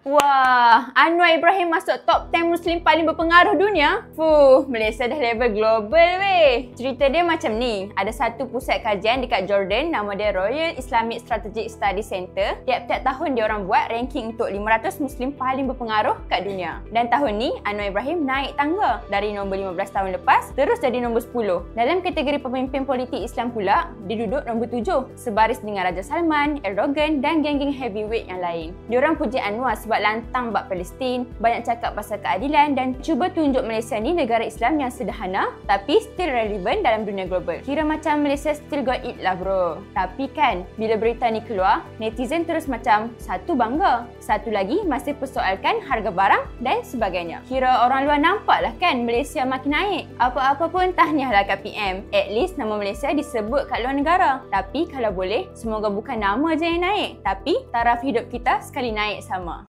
Wah, Anwar Ibrahim masuk top 10 Muslim paling berpengaruh dunia? Malaysia dah level global weh. Cerita dia macam ni. Ada satu pusat kajian dekat Jordan, nama dia Royal Islamic Strategic Study Center. Tiap-tiap tahun dia orang buat ranking untuk 500 Muslim paling berpengaruh kat dunia. Dan tahun ni, Anwar Ibrahim naik tangga dari nombor 15 tahun lepas, terus jadi nombor 10. Dalam kategori pemimpin politik Islam pula, dia duduk nombor 7, sebaris dengan Raja Salman, Erdogan dan geng-geng heavyweight yang lain. Diorang puji Anwar sebab lantang bab Palestin, banyak cakap pasal keadilan dan cuba tunjuk Malaysia ni negara Islam yang sederhana tapi still relevant dalam dunia global. Kira macam Malaysia still got it lah bro. Tapi kan, bila berita ni keluar, netizen terus macam satu bangga, satu lagi masih persoalkan harga barang dan sebagainya. Kira orang luar nampak lah kan Malaysia makin naik. Apa-apa pun tahniahlah kat PM. At least nama Malaysia disebut kat luar negara. Tapi kalau boleh, semoga bukan nama je yang naik, tapi taraf hidup kita sekali naik sama.